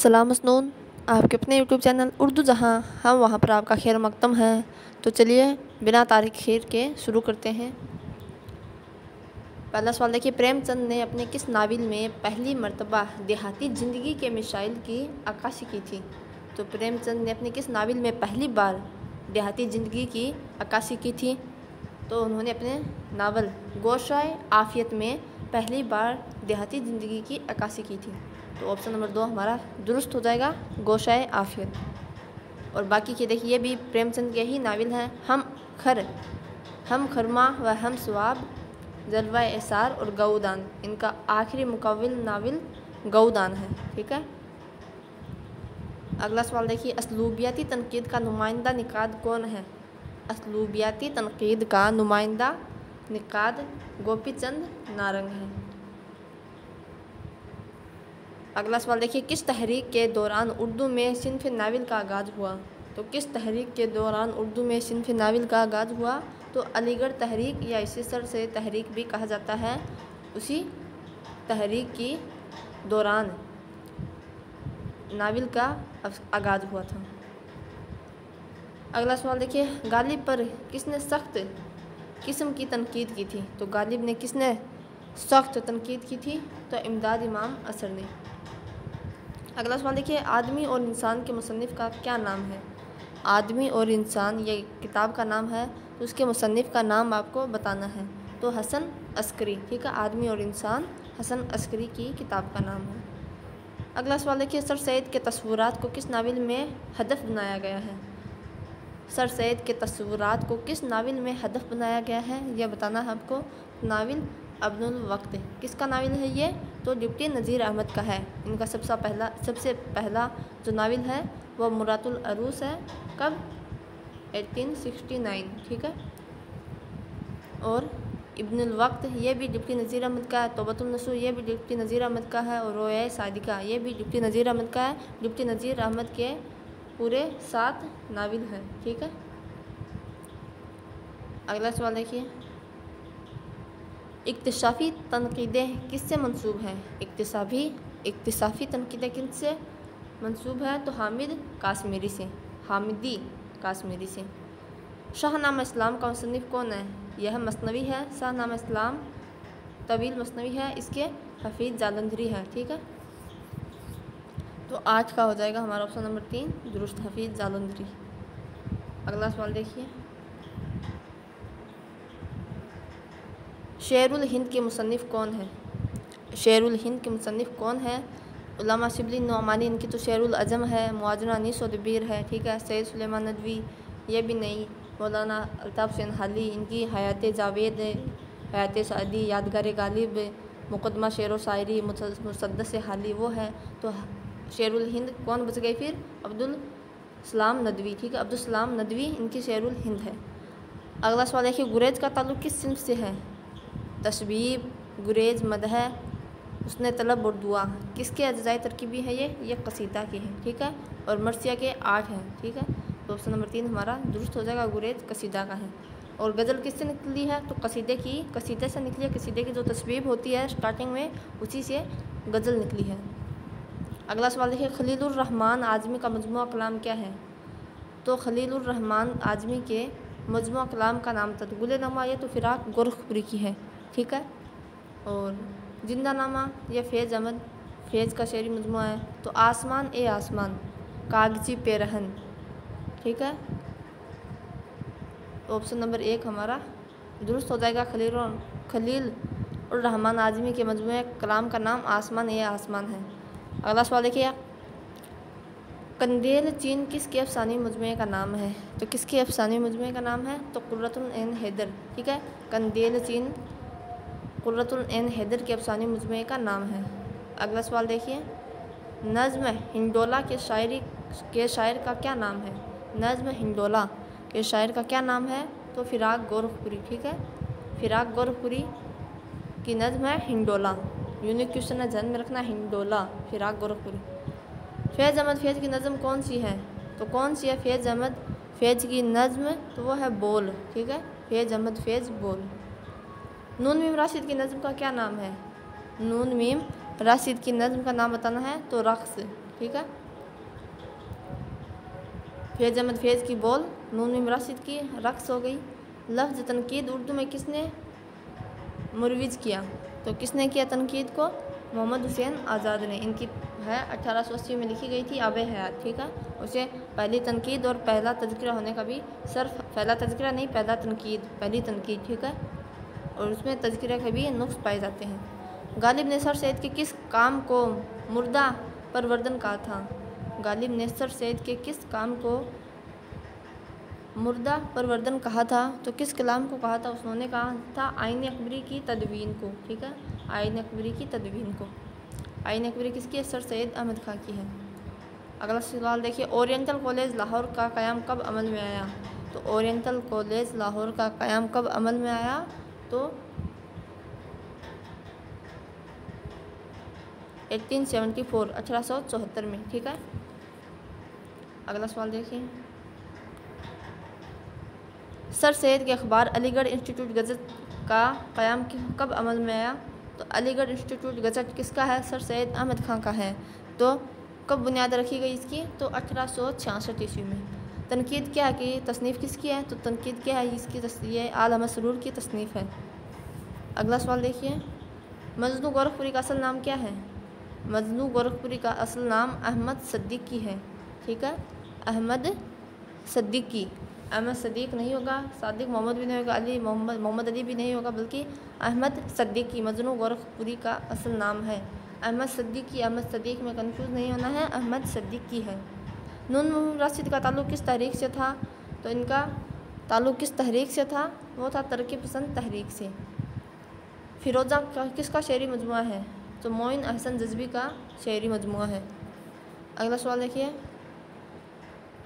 सलाम मसनून, आपके अपने यूट्यूब चैनल उर्दू जहाँ हम वहाँ पर आपका खैर मकदम है। तो चलिए बिना तारीख खैर के शुरू करते हैं। पहला सवाल देखिए, प्रेमचंद ने अपने किस नावल में पहली मर्तबा देहाती ज़िंदगी के मसाइल की अक्कासी की थी? तो प्रेमचंद ने अपने किस नावल में पहली बार देहाती ज़िंदगी की अक्कासी की थी? तो उन्होंने अपने नावल गोशाए आफियत में पहली बार देहाती ज़िंदगी की अक्कासी की थी। तो ऑप्शन नंबर 2 हमारा दुरुस्त हो जाएगा, गोशाए आफियत। और बाकी के देखिए, ये भी प्रेमचंद के ही नावल हैं। हम खरमा व हम स्वाब, जलवा एसार और गऊदान। इनका आखिरी मुकव्वल नावल गऊदान है। ठीक है। अगला सवाल देखिए, असलूबियाती तनकीद का नुमाइंदा निकाद कौन है? असलूबियाती तनकीद का नुमाइंदा निकाद गोपीचंद नारंग है। अगला सवाल देखिए, किस तहरीक के दौरान उर्दू में सिन्फ़ नावल का आगाज़ हुआ? तो किस तहरीक के दौरान उर्दू में सिन्फ़ नावल का आगाज़ हुआ? तो अलीगढ़ तहरीक या इसी सर से तहरीक भी कहा जाता है। उसी तहरीक की दौरान नावल का आगाज़ हुआ था। अगला सवाल देखिए, गालिब पर किसने सख्त किस्म की तनकीद की थी? तो गालिब ने किसने सख्त तनकीद की थी? तो इमदाद इमाम असर ने। अगला सवाल देखिए, आदमी और इंसान के मुसन्निफ़ का क्या नाम है? आदमी और इंसान ये किताब का नाम है, तो उसके मुसन्निफ़ का नाम आपको बताना है। तो हसन अस्करी। ठीक है, आदमी और इंसान हसन अस्करी की किताब का नाम है। अगला सवाल देखिए, सर सैयद के तस्वुरात को किस नावल में हदफ बनाया गया है? सर सैयद के तस्वुरात को किस नावल में हदफ बनाया गया है, यह बताना है आपको। नावल अब्दुल वक्त। किसका नावल है ये? तो डिप्टी नज़ीर अहमद का है। इनका सबसे पहला जो नावल है वो मुरातुल अरूस है। कब? 1869। ठीक है। और इब्नुल वक्त ये भी डिप्टी नज़ीर अहमद का है। तौबतुन नसूह ये भी डिप्टी नज़ीर अहमद का है। और रोया सादिका ये भी डिप्टी नज़ीर अहमद का है। डिप्टी नज़ीर अहमद के पूरे 7 नावल हैं। ठीक है। अगला सवाल देखिए, इक्तिशाफ़ी तनकीदें किससे मंसूब हैं? इक्तिशाफ़ी तनकीदें किससे मंसूब है? तो हामिदी काश्मीरी से। शाहनामा इस्लाम का मुसन्निफ़ कौन है? यह मसनवी है। शाहनामा इस्लाम तवील मसनवी है। इसके हफीज़ जालंधरी है। ठीक है। तो आज का हो जाएगा हमारा ऑप्शन नंबर 3 दुरुस्त, हफीज़ जालंधरी। अगला सवाल देखिए, शेरुल हिंद के मुसन्निफ़ कौन है? शेरुल हिंद के मुसन्निफ़ कौन है? उल्लामा शिबली नोमानी, इनकी तो शेरुल अज़म है। मुआजना अनीस और दबीर है। ठीक है। सैयद सुलेमान नदवी ये भी नहीं। मौलाना अल्ताफ़ हुसैन हाली, इनकी हयात जावेद, हयात सादी, यादगार गालिब, मुकदमा शेर व शायरी, मुसद्दस हाली वो है। तो शेरुल हिंद कौन बच गई फिर? अब्दुल सलाम नदवी। ठीक है, अब्दुल सलाम नदवी इनकी शेरुल हिंद है। अगला सवाल देखिए, गुरेज का ताल्लुक़ किस सिन्फ़ से है? तशबीब, गुरेज, मदह, उसने तलब और दुआ किसके अज्जाए तरकीबी है? ये कसीदा की है। ठीक है। और मरसिया के 8 हैं। ठीक है। तो ऑप्शन नंबर 3 हमारा दुरुस्त हो जाएगा, गुरेज कसीदा का है। और गज़ल किससे निकली है? तो कसीदे से निकली है। कसीदे की जो तशबीब होती है स्टार्टिंग में, उसी से गज़ल निकली है। अगला सवाल देखिए, खलीलुर रहमान आज़मी का मजमूआ कलाम क्या है? तो खलीलुर रहमान आज़मी के मजमूआ कलाम का नाम था। तो गुलेनामा ये तो फ़िराक गोरखपुरी की है। ठीक है। और जिंदानामा यह फैज़ का शेरी मजमूआ है। तो आसमान ए आसमान, कागजी पेरहन। ठीक है। तो ऑप्शन नंबर 1 हमारा दुरुस्त हो जाएगा। खलील और रहमान आज़मी के मजमूए कलाम का नाम आसमान ए आसमान है। अगला सवाल देखिए, कंदेल चीन किसके अफसानी मजमूए का नाम है? तो किसके अफसानी मजमूए का नाम है? तो कुर्रतुल ऐन हैदर। ठीक है। कंदेल चीन कुर्रतुल ऐन हैदर के अफसानी मजमूए का नाम है। अगला सवाल देखिए, नज़्म हिंडोला के शायर का क्या नाम है? नज़्म हिंडोला के शायर का क्या नाम है? तो फ़िराक गोरखपुरी। ठीक है। फ़िराक गोरखपुरी की नज़्म है हिंडोला। यूनिक क्वेश्चन है, ध्यान में रखना, हिंडोला फ़िराक गोरखपुरी। फैज़ अहमद फैज़ की नज़्म कौन सी है? तो कौन सी है फैज़ अहमद फैज़ की नज़्म? तो वो है बोल। ठीक है। फैज़ अहमद फैज़ बोल। नून मीम राशिद की नज़्म का क्या नाम है? नून मीम राशिद की नज़्म का नाम बताना है। तो रक़्स। ठीक है। फैज़ अहमद फैज़ की बोल, नून मीम राशिद की रक्स हो गई। लफ्ज़ तनकीद उर्दू में किसने मुरविज किया? तो किसने किया तनकीद को? मोहम्मद हुसैन आज़ाद ने। इनकी है 1880 में लिखी गई थी आबे हयात, ठीक है। उसे पहली तनकीद और पहला तज़किरा होने का भी सिर्फ पहला तज़किरा नहीं, पहला तनकीद, पहली तनकीद, ठीक है। और उसमें तज़किरा के भी नुक्स पाए जाते हैं। गालिब ने सर सैयद के किस काम को मुर्दा परवर्तन कहा था? गालिब ने सर सैयद के किस काम को मुर्दा परवर्तन कहा था? तो किस कलाम को कहा था? उन्होंने कहा था आईन अकबरी की तदवीन को, ठीक है। आईन अकबरी की तदवीन को। आईन अकबरी किसकी है? सर सैयद अहमद खां की है। अगला सवाल देखिए, ओरिएंटल कॉलेज लाहौर का क़याम कब अमल में आया? तो ओरिएंटल कॉलेज लाहौर का क़याम कब अमल में आया? तो 1874 में, ठीक है। अगला सवाल देखिए, सर सैयद के अखबार अलीगढ़ इंस्टीट्यूट गज़ट का क़याम कब अमल में आया? तो अलीगढ़ इंस्टीट्यूट गज़ट किसका है? सर सैयद अहमद खां का है। तो कब बुनियाद रखी गई इसकी? तो 1866 ईस्वी में। तनकीद क्या है कि तसनीफ़ किसकी है? तो तनकीद क्या है इसकी? ये आल अहमद सरूर की तसनीफ़ है। अगला सवाल देखिए, मजनू गोरखपुरी का असल नाम क्या है? मजनू गोरखपुरी का असल नाम अहमद सद्दीकी है, ठीक है। अहमद सद्दीकी, अहमद सदीक नहीं होगा, सादिक मोहम्मद भी नहीं होगा, अली मोहम्मद अली भी नहीं होगा, बल्कि अहमद सद्दीकी मजनू गोरखपुरी का असल नाम है। अहमद सद्दीकी, अहमद सदीक में कंफ्यूज नहीं होना है, अहमद सद्दीकी है। नून मीम राशिद का ताल्लुक़ किस तहरीक से था? तो इनका ताल्लुक़ किस तहरीक से था? वो था तरक्की पसंद तहरीक से। फ़िरोज़ा का किसका शेरी मजमुआ है? तो मोइन अहसन जज़्बी का शेरी मजमुआ है। अगला सवाल देखिए,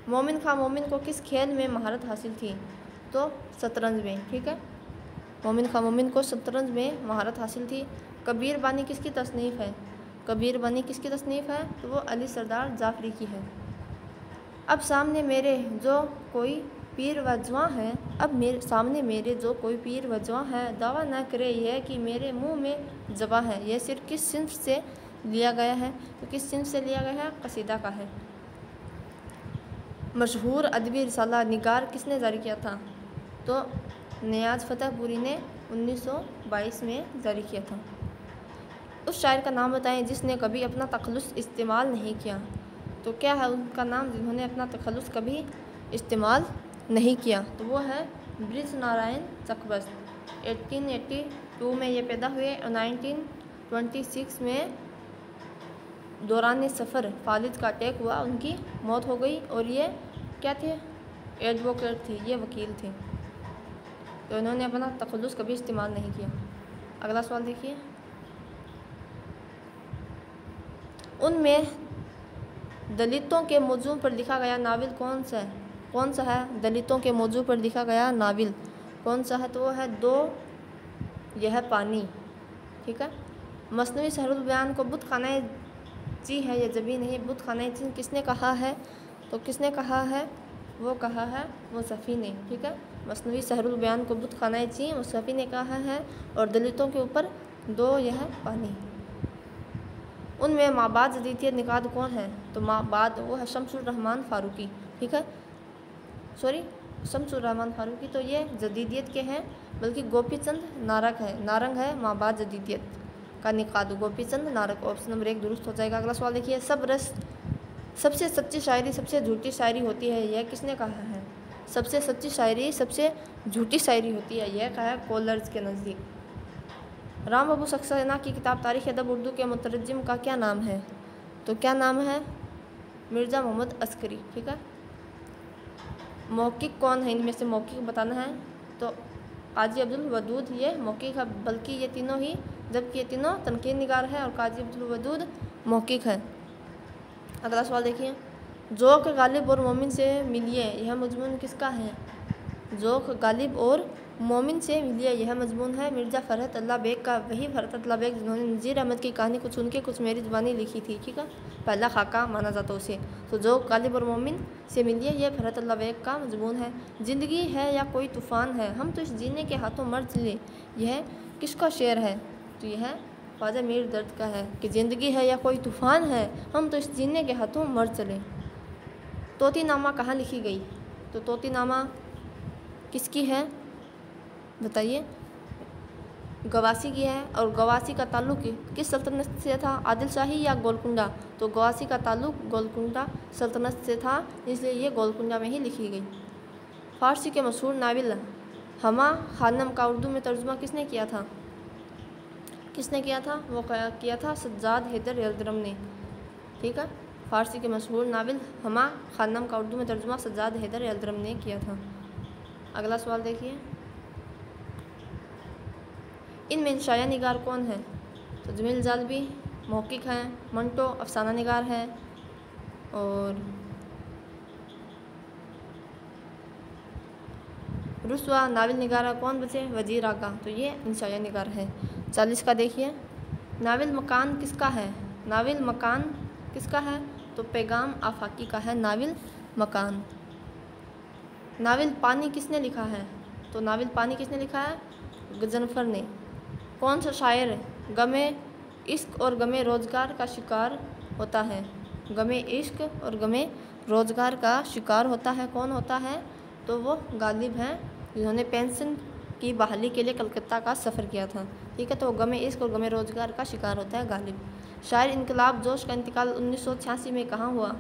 मोमिन खां मोमिन को किस खेल में महारत हासिल थी? तो शतरंज में, ठीक है। मोमिन खां मोमिन को शतरंज में महारत हासिल थी। कबीर बानी किसकी तसनीफ़ है? कबीर बानी किसकी तसनीफ़ है? तो वो अली सरदार जाफरी की है। अब सामने मेरे जो कोई पीर व जवां है, अब मेरे सामने मेरे जो कोई पीर व जवां है, दावा न करे यह कि मेरे मुँह में जबा है। यह सिर्फ किस सिंफ से लिया गया है? तो किस सिंफ से लिया गया है? कसीदा का है। मशहूर अदबी रिसाला निगार किसने जारी किया था? तो नियाज़ फ़तेहपुरी ने 1922 में जारी किया था। उस शायर का नाम बताएं जिसने कभी अपना तखल्लुस इस्तेमाल नहीं किया। तो क्या है उनका नाम जिन्होंने अपना तखल्लुस कभी इस्तेमाल नहीं किया? तो वो है ब्रिज नारायण चकबस्त। 1882 में ये पैदा हुए और 1926 में दौरान सफ़र फालिद का अटैक हुआ, उनकी मौत हो गई। और ये क्या थे? एडवोकेट थे, ये वकील थे। तो इन्होंने अपना तखल्लुस कभी इस्तेमाल नहीं किया। अगला सवाल देखिए, उनमें दलितों के मौजू पर लिखा गया नावल कौन सा है? दलितों के मौजू पर लिखा गया नावल कौन सा है? तो वो है दो यह पानी, ठीक है। मसनवी सहरुल बयान को बुत खाना जी है या जबी नहीं? बुत खाना जी किसने कहा है? तो किसने कहा है? वो कहा है मुसफ़ी ने, ठीक है। मसनवी सहरुल बयान को बुत खाना जी मुसफ़ी ने कहा है। और दलितों के ऊपर दो यह पानी। उनमें माबाद जदीदियत निकाद कौन है? तो माबाद वो है शम्सुर रहमान फ़ारूकी, ठीक है। शम्सुर रहमान फ़ारूकी तो ये जदीदियत के हैं, बल्कि गोपीचंद नारंग है माबाद जदीदियत का निकाद। गोपीचंद नारक, ऑप्शन नंबर 1 दुरुस्त हो जाएगा। अगला सवाल देखिए, सब रस सबसे सच्ची शायरी सबसे झूठी शायरी होती है, यह किसने कहा है? सबसे सच्ची शायरी सबसे झूठी शायरी होती है, यह कहा है कोलर्स के नज़दीक। राम बाबू सक्सेना की किताब तारीख़ अदब उर्दू के मुतरज्जिम का क्या नाम है? तो क्या नाम है? मिर्ज़ा मोहम्मद अस्करी, ठीक है। मौक़िक़ कौन है? इनमें से मौक़िक़ बताना है। तो काजी अब्दुल वदूद ये मौक़िक़ है, बल्कि ये तीनों ही, जबकि ये तीनों तनकीद निगार है और काजी अब्दुल वदूद मौक़िक़ है। अगला सवाल देखिए, ज़ौक़ गालिब और मोमिन से मिलिए, यह मजमून किसका है? ज़ौक़ गालिब और मोमिन से मिलिए, यह मजमून है मिर्ज़ा फ़रहत अल्लाह बेग का। वही फ़रहत अल्लाह बेग जिन्होंने नज़ीर अहमद की कहानी को सुन के कुछ मेरी ज़ुबानी लिखी थी, ठीक है। पहला खाका माना जाता उसे। तो ज़ौक़ गालिब और मोमिन से मिलिए, यह फ़रहत अल्लाह बेग का मजमून है। ज़िंदगी है या कोई तूफ़ान है, हम तो इस जीने के हाथों मर चले, यह किसका शेर है? तो यह है ख्वाजा मीर दर्द का है कि ज़िंदगी है या कोई तूफ़ान है, हम तो इस जीने के हाथों मर चले। तोतीनामा कहाँ लिखी गई? तो तोतीनामा किसकी है बताइए? गवासी की है। और गवासी का ताल्लुक़ किस सल्तनत से था? आदिल शाही या गोलकुंडा? तो गवासी का ताल्लुक़ गोलकुंडा सल्तनत से था, इसलिए ये गोलकुंडा में ही लिखी गई। फ़ारसी के मशहूर नावल हमा खानम का उर्दू में तर्जुमा किसने किया था? किसने किया था? वो किया था सज्जाद हैदर यल्दरम ने। ठीक है, फ़ारसी के मशहूर नावल हमा खानम का उर्दू में तर्जुमा सज्जाद हैदर यल्दरम ने किया था। अगला सवाल देखिए, इनमें इंशाया निगार कौन है? तो जमील जालबी मौक़िक़ हैं, मंटो अफसाना निगार है, और रुस्वा नावल निगारा कौन बचे? वजीर आगा। तो ये इंशाया निगार है। 40 का देखिए, नावल मकान किसका है? नावल मकान किसका है? तो पैगाम आफाकी का है नावल मकान। नावल पानी किसने लिखा है? तो नावल पानी किसने लिखा है? गजनफर ने। कौन सा शायर गमे इश्क और गमे रोज़गार का शिकार होता है? गमे इश्क और गमे रोज़गार का शिकार होता है, कौन होता है? तो वो गालिब हैं, जिन्होंने पेंशन की बहाली के लिए कलकत्ता का सफ़र किया था। ठीक है, तो गमे इश्क और गमे रोज़गार का शिकार होता है गालिब। शायर इनकलाब जोश का इंतकाल 1986 में कहाँ हुआ?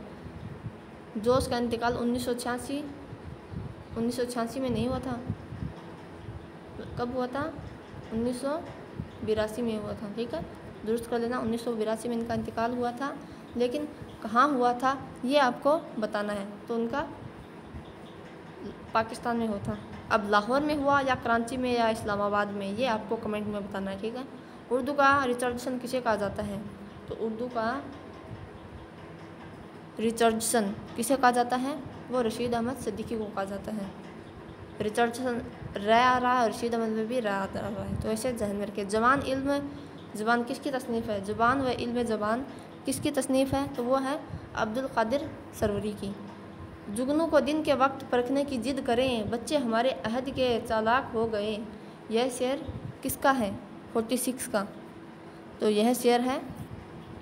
जोश का इंतकाल 1986 में नहीं हुआ था। कब हुआ था? 1982 में हुआ था। ठीक है, दुरुस्त कर लेना, 1982 में इनका इंतकाल हुआ था, लेकिन कहाँ हुआ था ये आपको बताना है। तो उनका पाकिस्तान में हुआ था। अब लाहौर में हुआ या कराची में या इस्लामाबाद में, ये आपको कमेंट में बताना है। ठीक है, उर्दू का रिचर्डसन किसे कहा जाता है? तो उर्दू का रिचर्डसन किसे कहा जाता है? वो रशीद अहमद सिद्दीकी को कहा जाता है। रिचर्डसन रहा, रशीद अहमद में भी रहा है। तो ऐसे जहन में रखिए। ज़बान इल्म ज़बान किसकी तसनीफ़ है? ज़ुबान व इल्म ज़बान किसकी तसनीफ़ है? तो वो है अब्दुल कादिर सरवरी की। जुगनू को दिन के वक्त परखने की जिद करें, बच्चे हमारे अहद के चालाक हो गए। यह शेर किसका है? 46 का। तो यह शेर है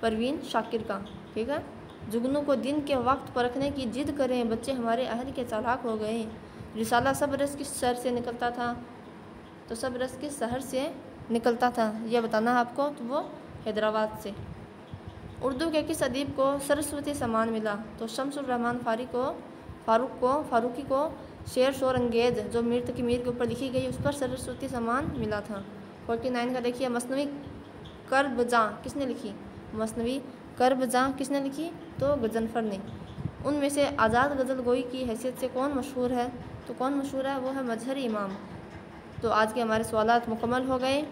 परवीन शाकिर का। ठीक है, जुगनू को दिन के वक्त परखने की जिद करें, बच्चे हमारे अहद के चालाक हो गए। रिसाला सब रस किस शहर से निकलता था? तो सब रस किस शहर से निकलता था यह बताना है आपको। तो वो हैदराबाद से। उर्दू के किस अदीब को सरस्वती सम्मान मिला? तो शम्सुर रहमान फारूकी को शेर शोर अंगेज़ जो मीर तकी मीर के ऊपर लिखी गई उस पर सरस्वती सम्मान मिला था। 49 का देखिए, मसनवी कर्बजां किसने लिखी? मसनवी कर्बजां किसने लिखी? तो गजनफर ने। उनमें से आज़ाद गज़ल गोई की हैसियत से कौन मशहूर है? तो कौन मशहूर है? वो है मजहरी इमाम। तो आज के हमारे सवालात मुकम्मल हो गए।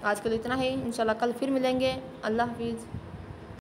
आज के लिए इतना ही, इंशाल्लाह कल फिर मिलेंगे। अल्लाह हाफिज़।